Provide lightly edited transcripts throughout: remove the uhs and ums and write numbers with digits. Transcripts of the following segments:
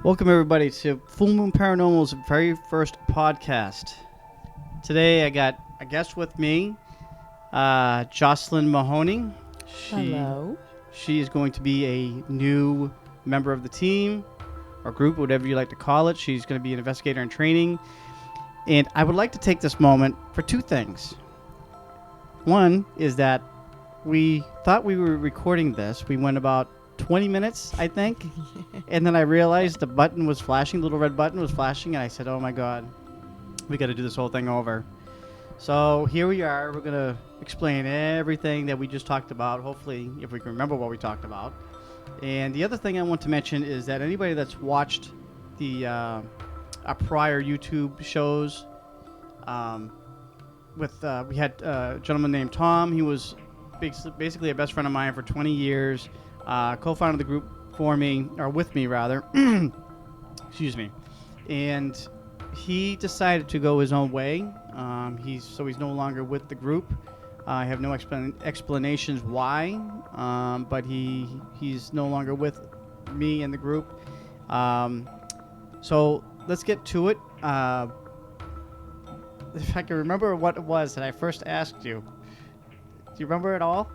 Welcome, everybody, to Full Moon Paranormal's very first podcast. Today, I got a guest with me, Jocelyn Mahoney. Hello. She is going to be a new member of the team, or group, whatever you like to call it. She's going to be an investigator in training. And I would like to take this moment for two things. One is that we thought we were recording this. We went about 20 minutes, I think. And then I realized the button was flashing, the little red button was flashing, and I said, oh my God, we got to do this whole thing over. So here we are. We're going to explain everything that we just talked about, hopefully, if we can remember what we talked about. And the other thing I want to mention is that anybody that's watched the our prior YouTube shows, we had a gentleman named Tom. He was basically a best friend of mine for 20 years. Co-founded the group for me, or with me rather. Excuse me. And he decided to go his own way. He's no longer with the group. I have no explanations why, but he's no longer with me and the group. So let's get to it. If I can remember what it was that I first asked you. Do you remember it all?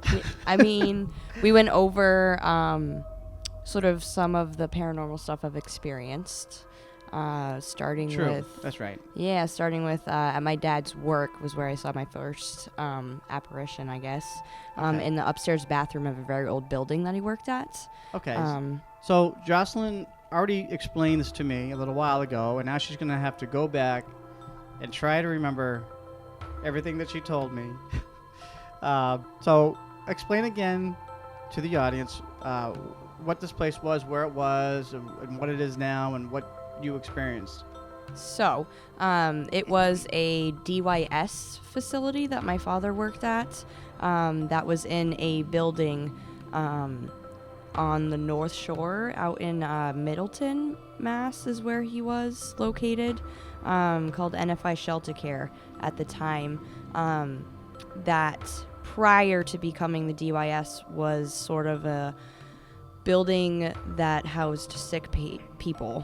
I mean, we went over sort of some of the paranormal stuff I've experienced. Starting True. with... That's right. Yeah, starting with at my dad's work was where I saw my first apparition, I guess, Okay. in the upstairs bathroom of a very old building that he worked at. Okay. So Jocelyn already explained this to me a little while ago, and now she's going to have to go back and try to remember everything that she told me. So explain again to the audience what this place was, where it was, and what it is now, and what you experienced. So, it was a DYS facility that my father worked at. That was in a building on the North Shore out in Middleton, Mass. is where he was located, called NFI Shelter Care at the time. That prior to becoming the DYS was sort of a building that housed sick people,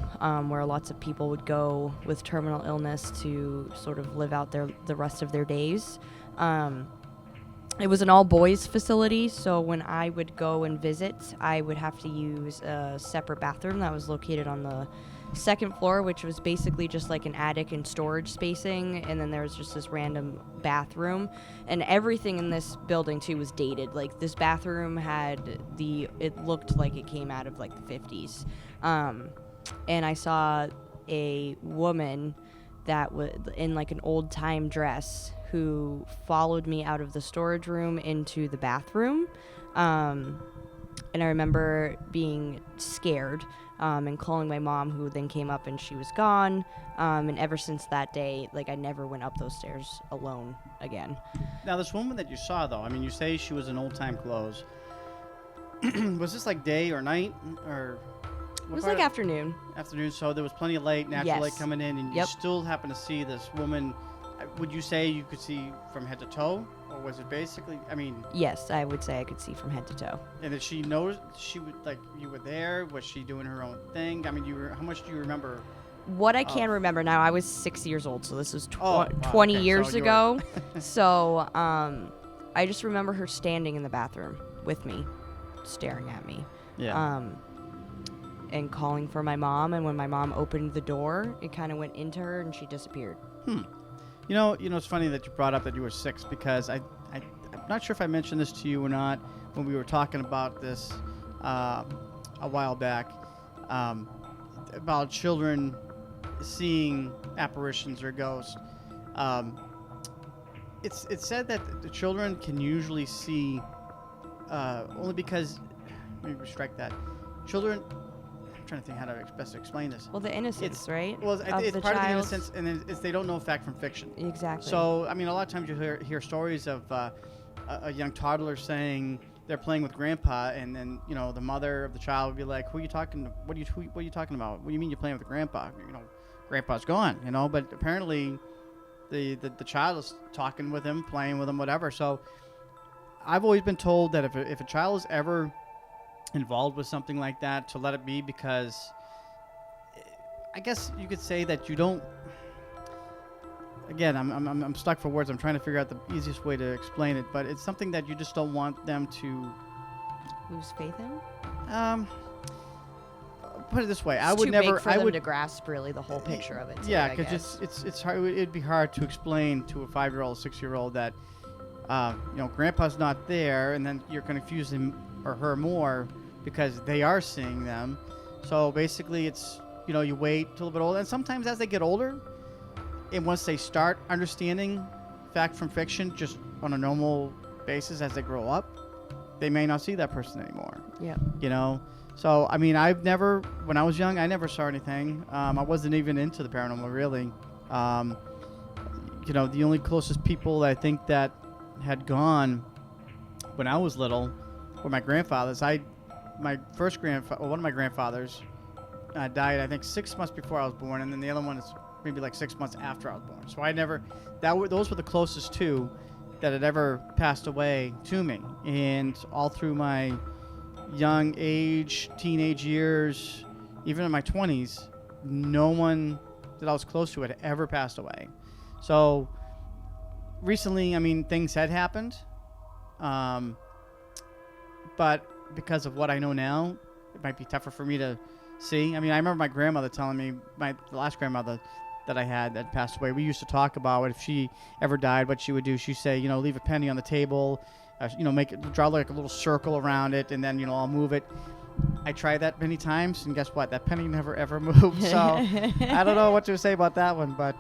where lots of people would go with terminal illness to sort of live out the rest of their days. It was an all-boys facility, so when I would go and visit, I would have to use a separate bathroom that was located on the second floor, which was basically just like an attic and storage spacing, and then there was just this random bathroom, and everything in this building too was dated. Like, this bathroom it looked like it came out of like the 50s, and I saw a woman that was in like an old time dress who followed me out of the storage room into the bathroom, and I remember being scared and calling my mom, who then came up and she was gone. And ever since that day, like, I never went up those stairs alone again. Now, this woman that you saw, though, I mean, you say she was in old-time clothes. Was this like day or night, or? It was like afternoon. Afternoon, so there was plenty of light, natural light Yes. coming in, and you still happen to see this woman. Would you say you could see from head to toe, or was it basically? I mean. Yes, I would say I could see from head to toe. And did she know she would, like, you were there? Was she doing her own thing? I mean, how much do you remember? What I can remember now, I was 6 years old, so this was 20 okay, years so ago. So I just remember her standing in the bathroom with me, staring at me. Yeah. And calling for my mom, and when my mom opened the door, it kind of went into her and she disappeared. You know, it's funny that you brought up that you were 6, because I'm not sure if I mentioned this to you or not when we were talking about this a while back, about children seeing apparitions or ghosts. It's said that the children can usually see only because, let me strike that. Children, I'm trying to think how to best explain this. Well, the innocence, right? Well, of it's the part child. of the innocence, and it's they don't know fact from fiction. Exactly. So, I mean, a lot of times you hear stories of a young toddler saying they're playing with grandpa, and then, you know, the mother of the child would be like, "Who are you talking? What are you talking about? What do you mean you're playing with grandpa? You know, grandpa's gone. You know." But apparently, the child is talking with him, playing with him, whatever. So, I've always been told that if a child is ever involved with something like that, to let it be, because I guess you could say that you don't. Again, I'm stuck for words. I'm trying to figure out the easiest way to explain it, but it's something that you just don't want them to Lose faith in? put it this way. It's I would too never. big for I them would. to grasp really the whole picture of it. Today, Yeah, I because guess. it's hard. It'd be hard to explain to a 5-year-old, 6-year-old that Grandpa's not there, and then you're going to confuse him or her more because they are seeing them. So basically, it's you wait till a bit older, and sometimes as they get older, and once they start understanding fact from fiction, just on a normal basis as they grow up, they may not see that person anymore. Yeah. So, I mean, when I was young, I never saw anything. I wasn't even into the paranormal, really. The only closest people I think that had gone when I was little were my grandfathers. One of my grandfathers died, I think, 6 months before I was born, and then the other one is maybe like 6 months after I was born. So those were the closest two that had ever passed away to me. And all through my young age, teenage years, even in my 20s, no one that I was close to had ever passed away. So recently, I mean, things had happened. But because of what I know now, it might be tougher for me to see. I mean, I remember my grandmother telling me, the last grandmother that I had that passed away, we used to talk about if she ever died, what she would do. She'd say, leave a penny on the table, draw like a little circle around it, and then, I'll move it. I tried that many times, and guess what? That penny never ever moved. So I don't know what to say about that one, but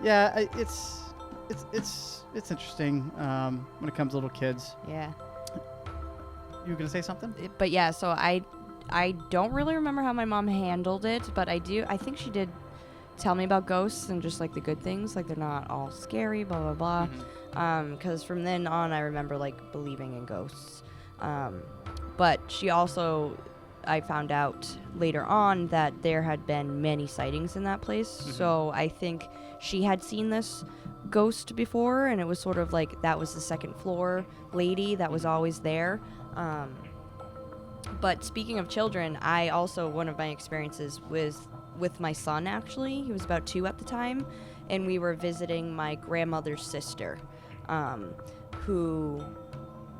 yeah, it's interesting when it comes to little kids. Yeah. You were gonna say something? But yeah, so I don't really remember how my mom handled it, but I think she did tell me about ghosts and just like the good things, like they're not all scary, blah blah blah. Because from then on, I remember like believing in ghosts. But she also, I found out later on that there had been many sightings in that place. So I think she had seen this ghost before, and it was sort of like that was the second floor lady that was always there. But speaking of children, I also, one of my experiences was with my son, actually. He was about 2 at the time, and we were visiting my grandmother's sister, who,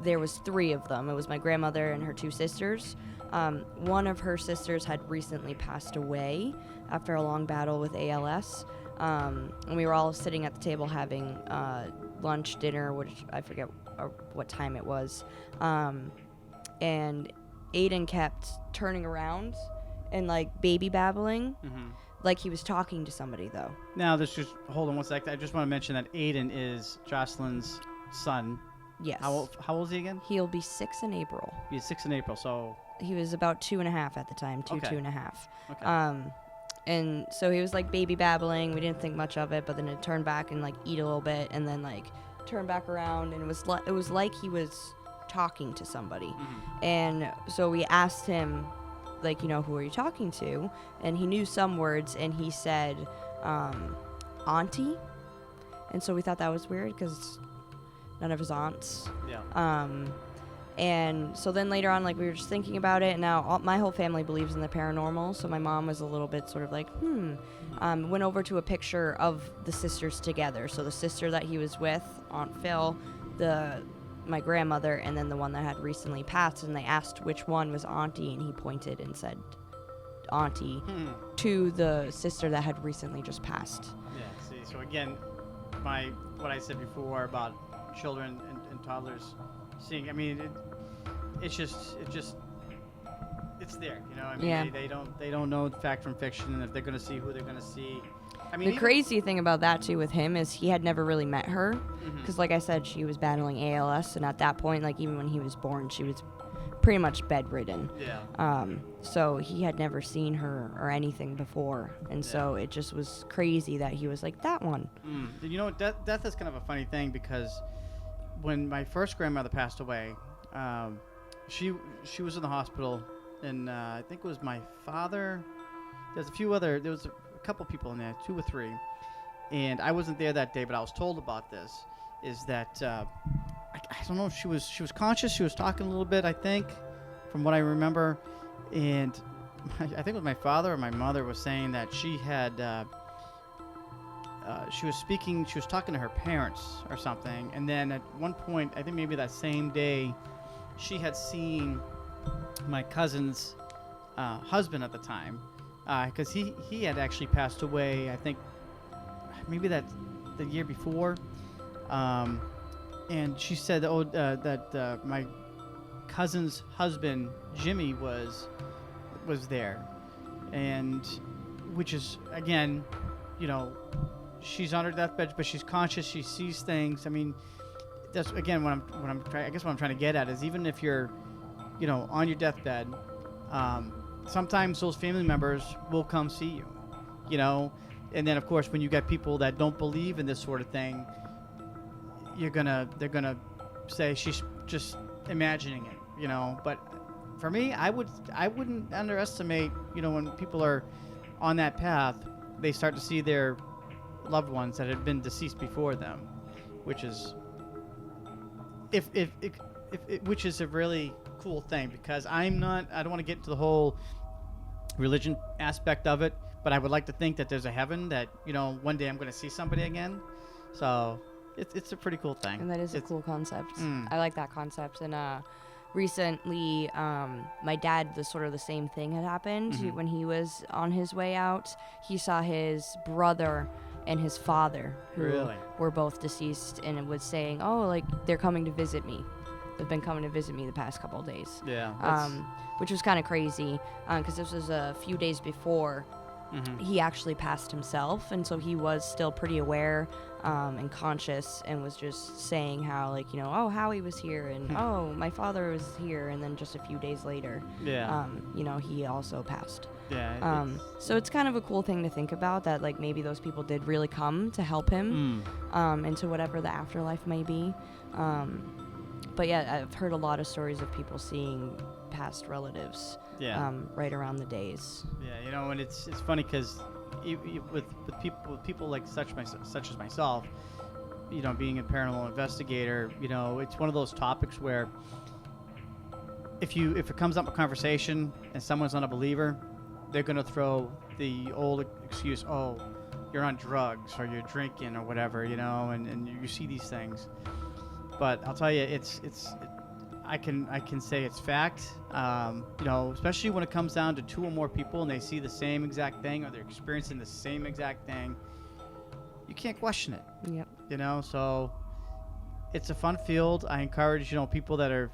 there was 3 of them. It was my grandmother and her 2 sisters. One of her sisters had recently passed away after a long battle with ALS, and we were all sitting at the table having lunch, dinner, which I forget what time it was, and Aiden kept turning around and like baby babbling, like he was talking to somebody though. Now, hold on one sec. I just want to mention that Aiden is Jocelyn's son. Yes. How old is he again? He'll be 6 in April. He's 6 in April, so He was about 2.5 at the time, Okay. 2.5. okay. And so he was like baby babbling. We didn't think much of it, but then it turned back and like eat a little bit, and then like turn back around, and it was like he was talking to somebody. And so we asked him, like, who are you talking to? And he knew some words, and he said, auntie. And so we thought that was weird because none of his aunts. Yeah. And so then later on, like, we were just thinking about it, and now my whole family believes in the paranormal, so my mom was a little bit sort of like, went over to a picture of the sisters together. So the sister that he was with, Aunt Phil, my grandmother, and then the one that had recently passed, and they asked which one was auntie, and he pointed and said auntie to the sister that had recently just passed. Yeah, see, so again, what I said before about children and toddlers seeing, I mean, it's there, I mean, Yeah. they don't know fact from fiction, and if they're going to see who they're going to see. I mean, The crazy thing about that too with him is he had never really met her, because like I said, she was battling ALS, and at that point, like even when he was born, she was pretty much bedridden. Yeah. So he had never seen her or anything before, and so it just was crazy that he was like, that one. Death is kind of a funny thing, because when my first grandmother passed away, she was in the hospital, and I think it was my father. There was a couple people in there, 2 or 3, and I wasn't there that day, but I was told about this. Is that I don't know if she was conscious. She was talking a little bit, I think, from what I remember, and I think it was my father or my mother was saying that she had she was talking to her parents or something, and then at one point, I think maybe that same day, she had seen my cousin's husband at the time, because he had actually passed away. I think maybe that the year before, and she said, that my cousin's husband Jimmy was there, and which is again, you know, she's on her deathbed, but she's conscious. She sees things. I mean, that's again what I'm trying to get at is even if you're, you know, on your deathbed, sometimes those family members will come see you, you know, and then of course when you get people that don't believe in this sort of thing, they're gonna say she's just imagining it, you know. But for me, I wouldn't underestimate, you know, when people are on that path, they start to see their loved ones that had been deceased before them, which is which is a really cool thing, because I don't want to get into the whole religion aspect of it, but I would like to think that there's a heaven that, you know, one day I'm going to see somebody again. So it's a pretty cool thing. And that is a cool concept. I like that concept. And recently, my dad, the same thing had happened. When he was on his way out, he saw his brother and his father, who were both deceased, and it was saying, oh, like, they're coming to visit me. They've been coming to visit me the past couple of days. Yeah. Which was kind of crazy, because this was a few days before he actually passed himself, and so he was still pretty aware and conscious, and was just saying how, like, you know, oh, Howie was here, and oh, my father was here, and then just a few days later, you know, he also passed. Yeah. So it's kind of a cool thing to think about, that like maybe those people did really come to help him into whatever the afterlife may be. But yeah, I've heard a lot of stories of people seeing past relatives right around the days. Yeah, you know, and it's funny because with people like such as myself, you know, being a paranormal investigator, you know, it's one of those topics where if it comes up in conversation and someone's not a believer, they're gonna throw the old excuse, oh, you're on drugs or you're drinking or whatever, you know, and you see these things. But I'll tell you, I can say it's fact. You know, especially when it comes down to two or more people and they see the same exact thing or they're experiencing the same exact thing, you can't question it. Yep. You know, so it's a fun field. I encourage, you know, people that are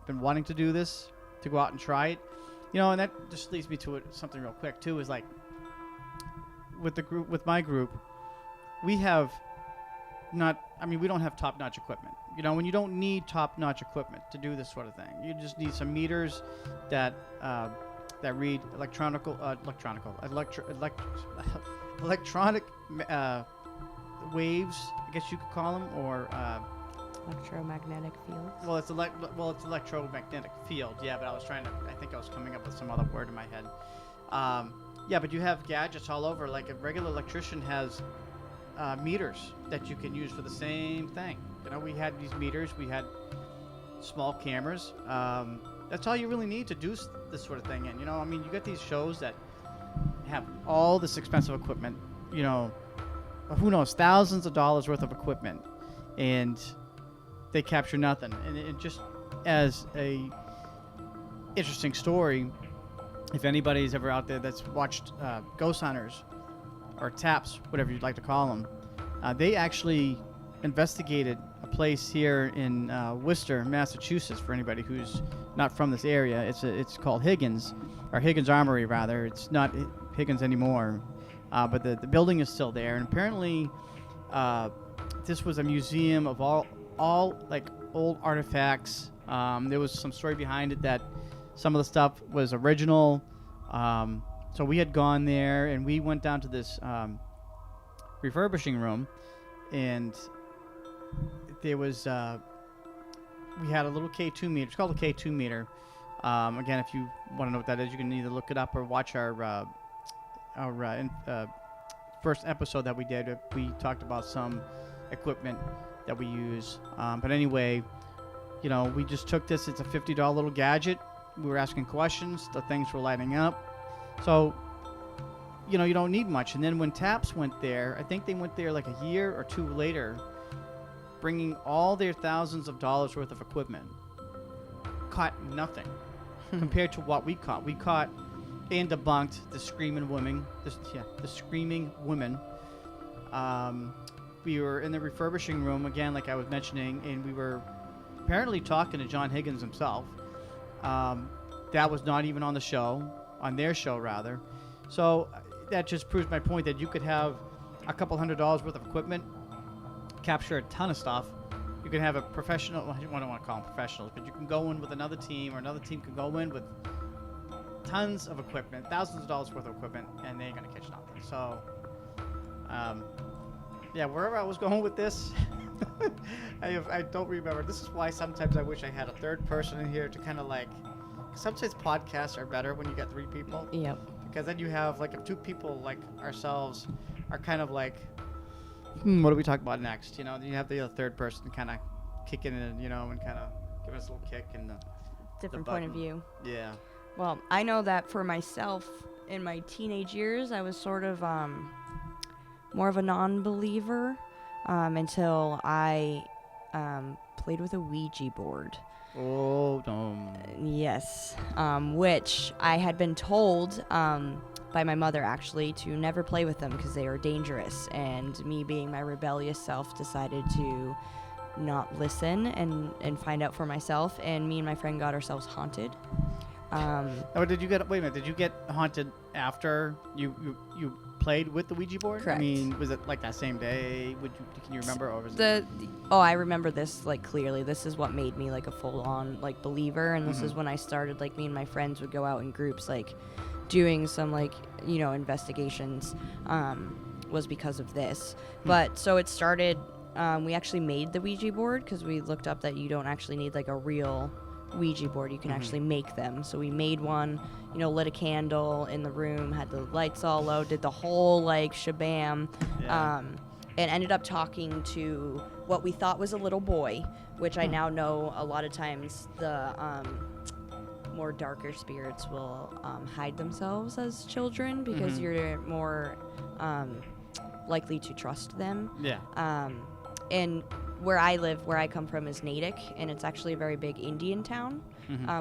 been wanting to do this to go out and try it. You know, and that just leads me to something real quick too. Is like with my group, we have we don't have top-notch equipment. You know, when you don't need top-notch equipment to do this sort of thing, you just need some meters that read electronic waves, I guess you could call them, or Electromagnetic fields. well, it's electromagnetic field. Yeah, but I think I was coming up with some other word in my head. Yeah, but you have gadgets all over. Like a regular electrician has meters that you can use for the same thing. You know, we had these meters. We had small cameras. That's all you really need to do this sort of thing. And, you know, I mean, you get these shows that have all this expensive equipment, you know, who knows, thousands of dollars worth of equipment, and they capture nothing. And it just, as a interesting story, if anybody's ever out there that's watched Ghost Hunters or TAPS, whatever you'd like to call them, they actually investigated a place here in Worcester, Massachusetts. For anybody who's not from this area, it's called Higgins, or Higgins Armory rather. It's not Higgins anymore, but the building is still there. And apparently, this was a museum of all like old artifacts. There was some story behind it that some of the stuff was original. So we had gone there, and we went down to this refurbishing room, and there was we had a little K2 meter. It's called a K2 meter. Again, if you want to know what that is, you can either look it up or watch our first episode that we did. We talked about some equipment that we use. But anyway, you know, we just took this. It's a $50 little gadget. We were asking questions. The things were lighting up. So, you know, you don't need much. And then when Taps went there, I think they went there like a year or two later, bringing all their thousands of dollars worth of equipment. Caught nothing compared to what we caught. We caught and debunked the screaming women. The screaming women. We were in the refurbishing room again, like I was mentioning, and we were apparently talking to John Higgins himself. That was not even on the show, on their show rather. So that just proves my point that you could have a couple $100s worth of equipment, capture a ton of stuff. You can have a professional, well, I don't want to call them professionals, but you can go in with another team, or another team can go in with tons of equipment, thousands of dollars worth of equipment, and they ain't going to catch nothing. So, yeah, wherever I was going with this, I don't remember. This is why sometimes I wish I had a third person in here to kind of like, sometimes podcasts are better when you get 3 people. Yep. Because then you have, like, if 2 people like ourselves are kind of like, what do we talk about next? You know, then you have the other third person kind of kick in and, you know, and kind of give us a little kick and Different point of view. Yeah. Well, I know that for myself, in my teenage years, I was sort of more of a non-believer until I played with a Ouija board. Oh, no. Yes, which I had been told by my mother, actually, to never play with them because they are dangerous. And me, being my rebellious self, decided to not listen and find out for myself. And me and my friend got ourselves haunted. Oh, did you get haunted after you played with the Ouija board? Correct. I mean, was it like that same day? Can you remember? Or was I remember this like clearly. This is what made me like a full-on like believer, and this is when I started, like, me and my friends would go out in groups, like doing some, like, you know, investigations. Was because of this. But so it started. We actually made the Ouija board because we looked up that you don't actually need like a real Ouija board. You can actually make them. So we made one, you know, lit a candle in the room, had the lights all low, did the whole like shabam, and ended up talking to what we thought was a little boy, which I now know a lot of times the more darker spirits will hide themselves as children because you're more likely to trust them. Yeah. And where I live, where I come from, is Natick, and it's actually a very big Indian town.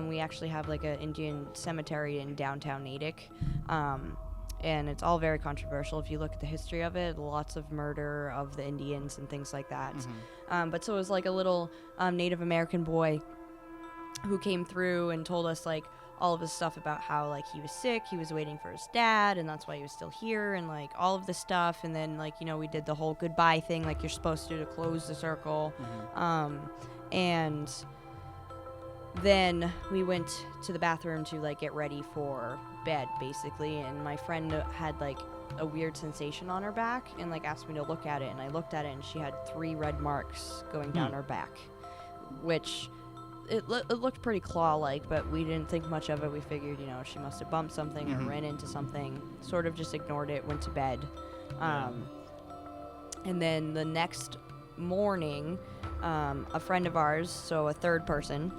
We actually have like an Indian cemetery in downtown Natick, and it's all very controversial. If you look at the history of it, lots of murder of the Indians and things like that. But so it was like a little Native American boy who came through and told us like all of his stuff about how like he was sick, he was waiting for his dad, and that's why he was still here, and like all of this stuff. And then, like, you know, we did the whole goodbye thing like you're supposed to close the circle. And then we went to the bathroom to like get ready for bed basically, and my friend had like a weird sensation on her back and like asked me to look at it, and I looked at it and she had 3 red marks going down her back, which it looked pretty claw-like, but we didn't think much of it. We figured, you know, she must have bumped something or ran into something, sort of just ignored it, went to bed. And then the next morning, a friend of ours, so a third person,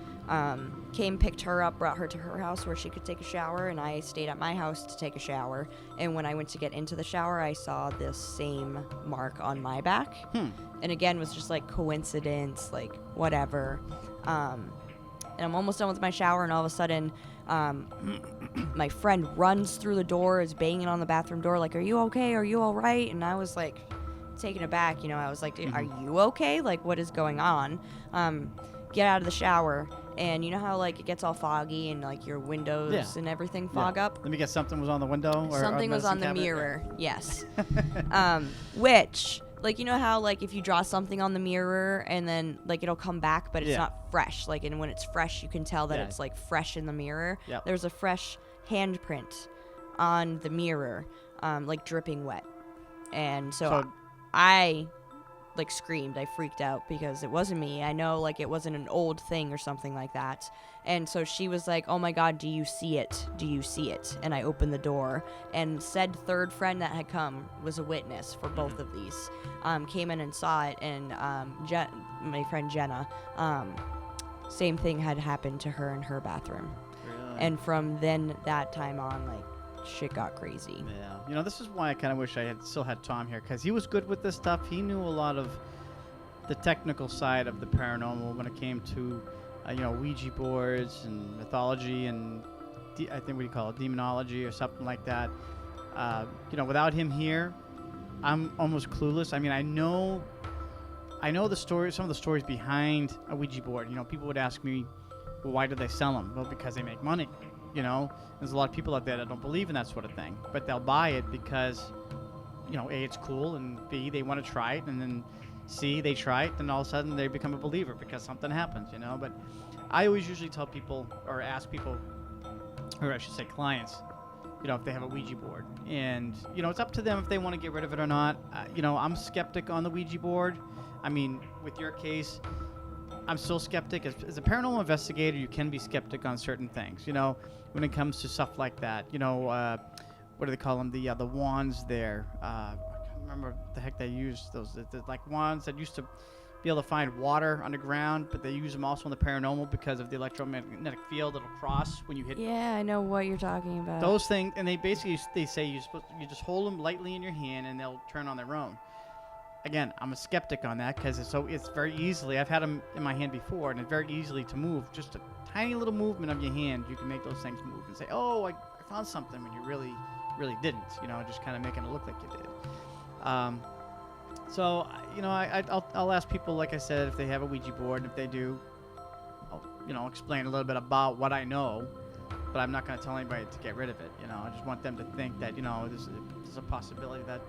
came, picked her up, brought her to her house where she could take a shower, and I stayed at my house to take a shower. And when I went to get into the shower, I saw this same mark on my back. And again, was just like coincidence, like whatever. And I'm almost done with my shower, and all of a sudden, my friend runs through the door, is banging on the bathroom door, like, "Are you okay? Are you all right?" And I was like, taken aback, you know. I was like, "Are you okay? Like, what is going on?" Get out of the shower, and you know how like it gets all foggy and like your windows and everything fog up? Let me guess, something was on the window? Or something was on the mirror, yes. Which, like, you know how like if you draw something on the mirror and then like it'll come back, but it's not fresh. Like, and when it's fresh, you can tell that it's like fresh in the mirror. There's a fresh handprint on the mirror, like dripping wet. And so I like screamed. I freaked out because it wasn't me. I know like it wasn't an old thing or something like that. And so she was like, "Oh my God, do you see it? Do you see it?" And I opened the door, and said third friend that had come was a witness for both of these. Came in and saw it, and my friend Jenna, same thing had happened to her in her bathroom. Really? And from then that time on, like, shit got crazy. Yeah. This is why I kind of wish I had still had Tom here, because he was good with this stuff. He knew a lot of the technical side of the paranormal when it came to, Ouija boards and mythology and I think what do you call it, demonology or something like that. Without him here, I'm almost clueless. I mean, I know the story, some of the stories behind a Ouija board. People would ask me, well, why do they sell them? Well, because they make money. There's a lot of people out there that don't believe in that sort of thing, but they'll buy it because, A, it's cool, and B, they want to try it, and then C, they try it, and all of a sudden they become a believer because something happens, But I always usually tell people or ask people, or I should say clients, if they have a Ouija board. And, it's up to them if they want to get rid of it or not. I'm skeptic on the Ouija board. I mean, with your case, I'm still skeptic. As a paranormal investigator, you can be skeptic on certain things, when it comes to stuff like that. What do they call them? The wands there. I can't remember what the heck they used. Those like wands that used to be able to find water underground, but they use them also in the paranormal because of the electromagnetic field that'll cross when you hit. Yeah, I know what you're talking about. Those things, and they say you just hold them lightly in your hand and they'll turn on their own. Again, I'm a skeptic on that because it's very easily. I've had them in my hand before, and it's very easily to move. Just a tiny little movement of your hand, you can make those things move and say, "Oh, I found something," when you really didn't. Just kind of making it look like you did. So, I'll ask people, like I said, if they have a Ouija board, and if they do, I'll explain a little bit about what I know, but I'm not going to tell anybody to get rid of it. I just want them to think that, there's a possibility that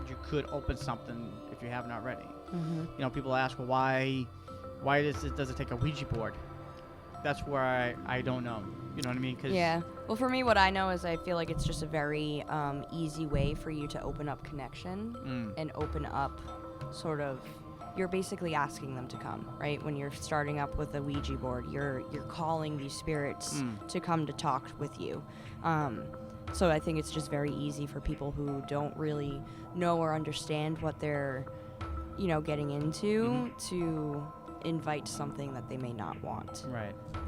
you could open something if you haven't already. Mm-hmm. People ask, well, why does it take a Ouija board? That's where I don't know. You know what I mean? Yeah. Well, for me, what I know is I feel like it's just a very easy way for you to open up connection and open up sort of. You're basically asking them to come, right? When you're starting up with a Ouija board, you're calling these spirits to come to talk with you. So I think it's just very easy for people who don't really know or understand what they're, getting into to invite something that they may not want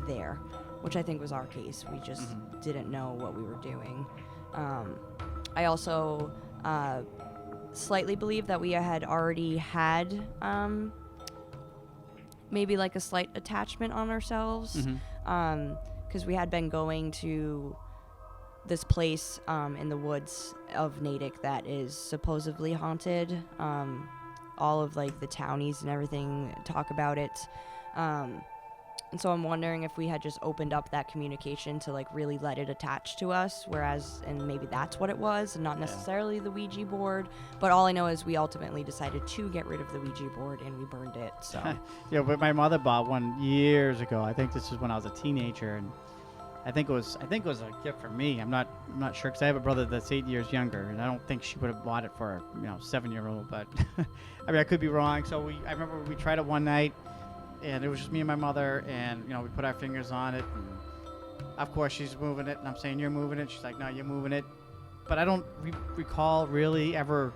there, which I think was our case. We just didn't know what we were doing. I also slightly believe that we had already had maybe like a slight attachment on ourselves, because we had been going to this place in the woods of Natick that is supposedly haunted. All of like the townies and everything talk about it. And so I'm wondering if we had just opened up that communication to like really let it attach to us, and maybe that's what it was, and not necessarily the Ouija board. But all I know is we ultimately decided to get rid of the Ouija board and we burned it. So yeah, but my mother bought one years ago. I think this is when I was a teenager, and I think it was a gift for me. I'm not sure, because I have a brother that's 8 years younger, and I don't think she would have bought it for a 7-year-old. But I mean, I could be wrong. So I remember we tried it one night. And it was just me and my mother, and, we put our fingers on it. And of course, she's moving it, and I'm saying, you're moving it. She's like, no, you're moving it. But I don't recall really ever,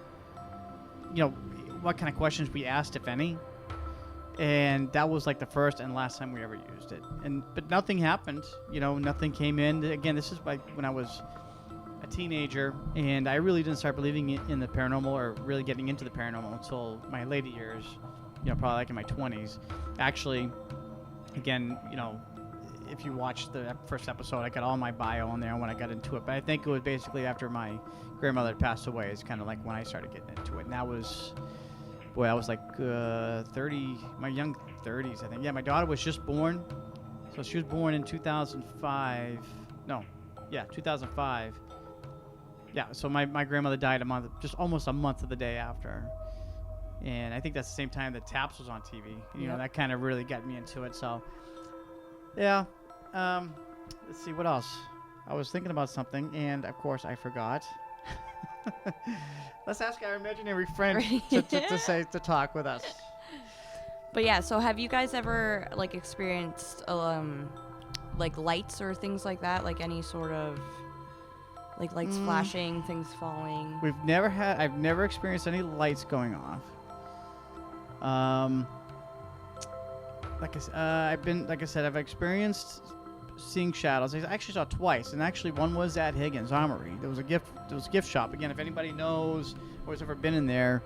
what kind of questions we asked, if any. And that was like the first and last time we ever used it. But nothing happened. Nothing came in. Again, this is when I was a teenager, and I really didn't start believing in the paranormal or really getting into the paranormal until my later years. Probably like in my 20s. Actually, again, if you watch the first episode, I got all my bio on there when I got into it. But I think it was basically after my grandmother had passed away is kind of like when I started getting into it. And that was, I was like 30, my young 30s, I think. Yeah, my daughter was just born. So she was born in 2005. No, yeah, 2005. Yeah, so my grandmother died almost a month of the day after. And I think that's the same time that Taps was on TV. That kind of really got me into it. So, yeah. Let's see, what else? I was thinking about something, and of course I forgot. Let's ask our imaginary friend to talk with us. But yeah, so have you guys ever like experienced like lights or things like that? Like any sort of like lights flashing, things falling? I've never experienced any lights going off. I've experienced seeing shadows. I actually saw twice, and actually one was at Higgins Armory. There was a gift shop. Again, if anybody knows or has ever been in there,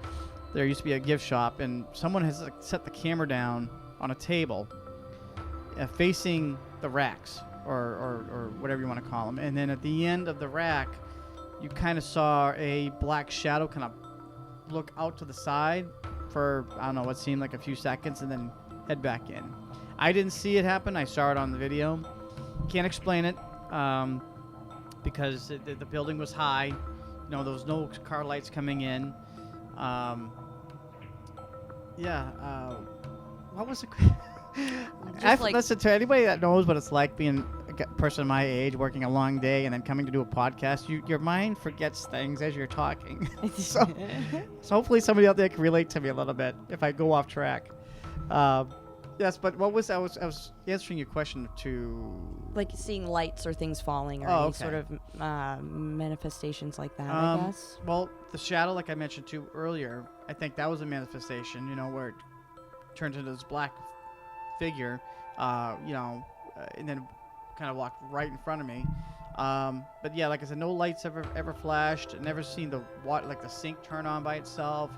there used to be a gift shop, and someone has set the camera down on a table facing the racks, or whatever you want to call them. And then at the end of the rack, you kind of saw a black shadow kind of look out to the side for, I don't know, what seemed like a few seconds, and then head back in. I didn't see it happen. I saw it on the video. Can't explain it because the building was high. You know, there was no car lights coming in. What was it? Listen, to anybody that knows what it's like being a person my age, working a long day, and then coming to do a podcast, your mind forgets things as you're talking. so hopefully somebody out there can relate to me a little bit if I go off track. Yes, but what was I was answering your question to, like seeing lights or things falling or any sort of manifestations like that, I guess. Well, the shadow, like I mentioned to earlier, I think that was a manifestation, you know, where it turned into this black figure, and then kind of walked right in front of me. But yeah, like I said, no lights ever flashed. Never seen the water, like the sink turn on by itself.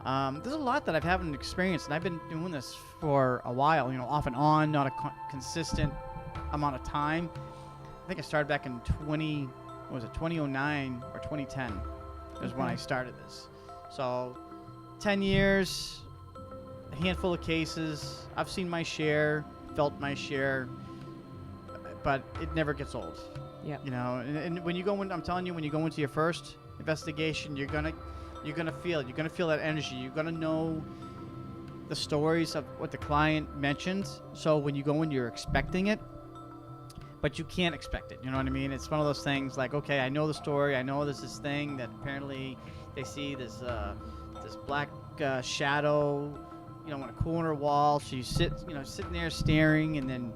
There's a lot that I haven't experienced, and I've been doing this for a while, you know, off and on, not a consistent amount of time. I think I started back in 2009 or 2010 is when I started this. So 10 years, a handful of cases. I've seen my share, felt my share, but it never gets old. Yeah. You know, and when you go in, I'm telling you, when you go into your first investigation, you're gonna feel that energy. You're gonna know the stories of what the client mentioned. So when you go in, you're expecting it, but you can't expect it. You know what I mean? It's one of those things like, okay, I know the story. I know there's this thing that apparently they see this black shadow, you know, on a corner wall. So you sitting there staring, and then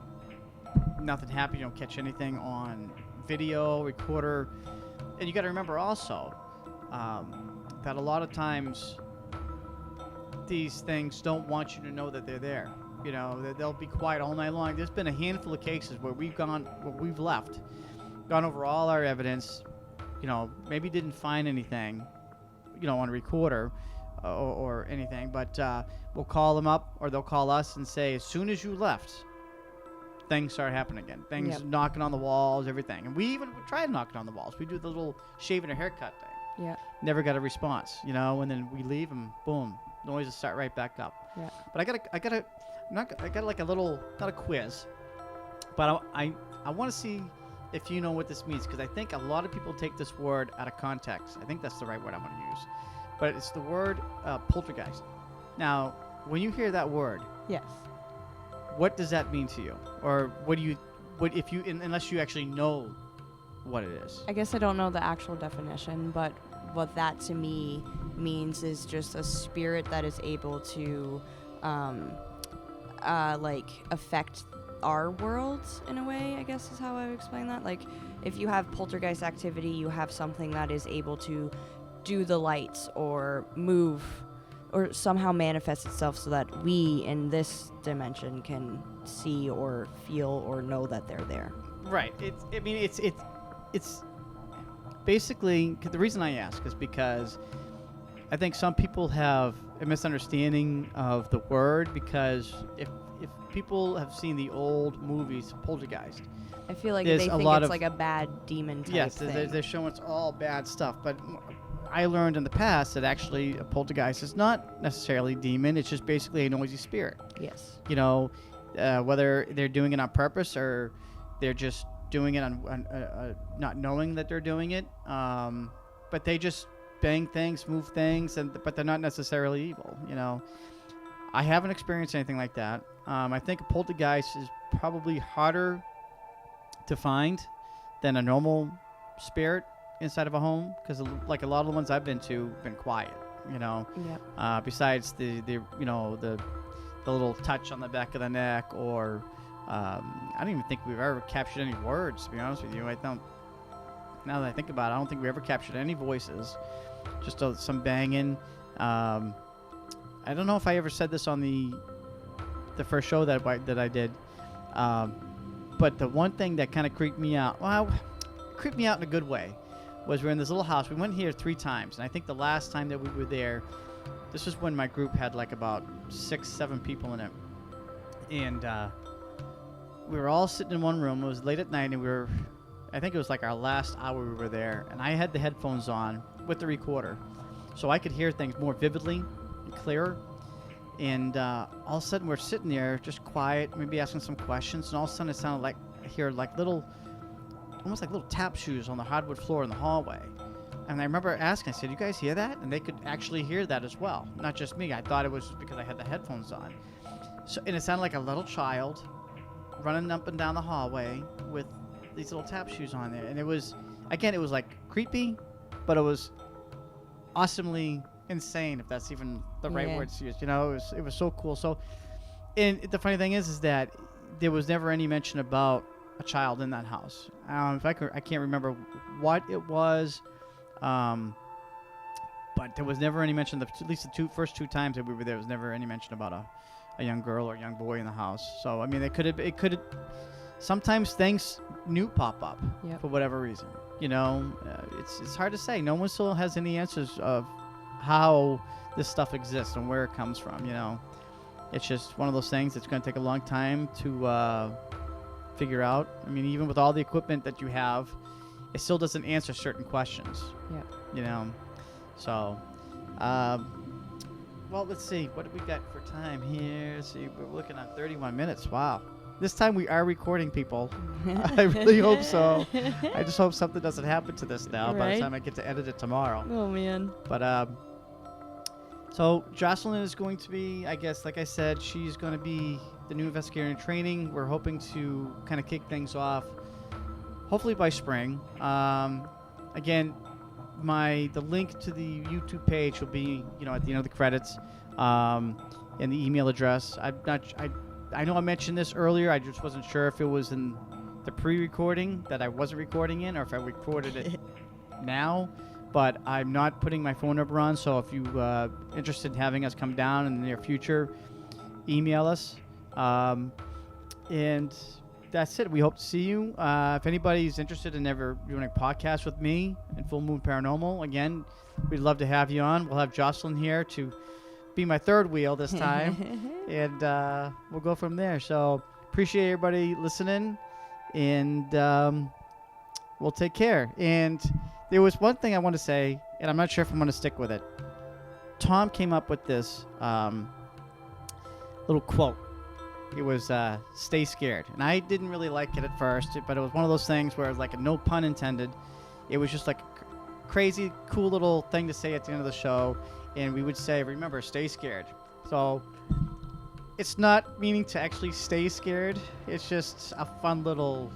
nothing happens. You don't catch anything on video recorder. And you got to remember also that a lot of times these things don't want you to know that they're there. You know, they'll be quiet all night long. There's been a handful of cases where we've gone over all our evidence, you know, maybe didn't find anything, you know, on a recorder or anything, but we'll call them up, or they'll call us and say, as soon as you left, things start happening again. Things knocking on the walls, everything. And we tried knocking on the walls. We do the little shaving or haircut thing. Yeah. Never got a response, you know, and then we leave and boom, noises start right back up. Yeah. But I got like a little, not a quiz, but I want to see if you know what this means, because I think a lot of people take this word out of context. I think that's the right word I want to use, but it's the word poltergeist. Now, when you hear that word, yes, what does that mean to you, or unless you actually know what it is? I guess I don't know the actual definition, but what that to me means is just a spirit that is able to like affect our world in a way, I guess is how I would explain that. Like, if you have poltergeist activity, you have something that is able to do the lights or move or somehow manifest itself so that we in this dimension can see or feel or know that they're there. Right. It's basically, the reason I ask is because I think some people have a misunderstanding of the word, because if people have seen the old movies Poltergeist, I feel like they think it's like a bad demon type thing. Yes, they're showing it's all bad stuff, but I learned in the past that actually a poltergeist is not necessarily a demon. It's just basically a noisy spirit. Yes. You know, whether they're doing it on purpose or they're just doing it on not knowing that they're doing it, but they just bang things, move things, but they're not necessarily evil. You know, I haven't experienced anything like that. I think a poltergeist is probably harder to find than a normal spirit inside of a home, because like a lot of the ones I've been to have been quiet. You know, yep. Besides the little touch on the back of the neck, or I don't even think we've ever captured any words, to be honest with you. I don't. Now that I think about it, I don't think we ever captured any voices. Just some banging. I don't know if I ever said this on the first show that I did. But the one thing that kind of creeped me out, well, creeped me out in a good way, was we're in this little house. We went here 3 times, and I think the last time that we were there, this was when my group had like about 6, 7 people in it. And we were all sitting in one room. It was late at night, and I think it was like our last hour we were there, and I had the headphones on with the recorder, so I could hear things more vividly and clearer. And all of a sudden, we're sitting there just quiet, maybe asking some questions, and all of a sudden, it sounded like I hear like almost like little tap shoes on the hardwood floor in the hallway. And I remember asking, I said, "You guys hear that?" And they could actually hear that as well, not just me. I thought it was because I had the headphones on. So, and it sounded like a little child running up and down the hallway with these little tap shoes on there. And it was like creepy, but it was awesomely insane, if that's even the right word to use. You know, it was so cool. So, and the funny thing is that there was never any mention about a child in that house. I can't remember what it was, but there was never any mention. At least the first two times that we were there was never any mention about a young girl or a young boy in the house. So I mean, it could. Sometimes things new pop up for whatever reason. You know, it's hard to say. No one still has any answers of how this stuff exists and where it comes from. You know, it's just one of those things that's going to take a long time to figure out. I mean, even with all the equipment that you have, it still doesn't answer certain questions. Yeah. You know, so. Well, let's see. What do we got for time here? Let's see, we're looking at 31 minutes. Wow. This time we are recording, people. I really hope so. I just hope something doesn't happen to this now by the time I get to edit it tomorrow. Oh, man. But, so Jocelyn is going to be, I guess, like I said, she's going to be the new investigator in training. We're hoping to kind of kick things off, hopefully by spring. Again, the link to the YouTube page will be, at the end of the credits, and the email address. I know I mentioned this earlier. I just wasn't sure if it was in the pre-recording that I wasn't recording in, or if I recorded it now. But I'm not putting my phone number on, so if you're interested in having us come down in the near future, email us. And that's it. We hope to see you. If anybody's interested in ever doing a podcast with me and Full Moon Paranormal, again, we'd love to have you on. We'll have Jocelyn here to be my third wheel this time, and we'll go from there. So appreciate everybody listening, and we'll take care. And there was one thing I want to say, and I'm not sure if I'm going to stick with it. Tom came up with this little quote. It was "Stay scared," and I didn't really like it at first, but it was one of those things where it was like a no pun intended. It was just like a crazy, cool little thing to say at the end of the show, and we would say, "Remember, stay scared." So it's not meaning to actually stay scared. It's just a fun little,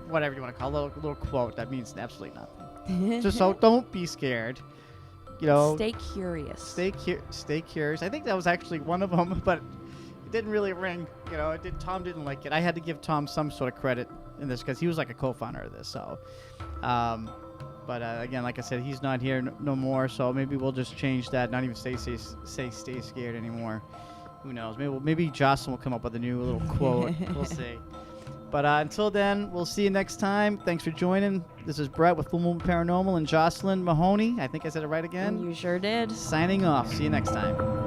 whatever you want to call it, little quote that means absolutely nothing. Just so don't be scared. Stay curious. Stay curious. I think that was actually one of them, but didn't really ring. Tom didn't like it. I had to give Tom some sort of credit in this because he was like a co-founder of this. So, but again, like I said, he's not here no more. So maybe we'll just change that. Not even say stay scared anymore. Who knows? Maybe Jocelyn will come up with a new little quote. We'll see. But until then, we'll see you next time. Thanks for joining. This is Brett with Full Moon Paranormal and Jocelyn Mahoney. I think I said it right again. You sure did. Signing off. See you next time.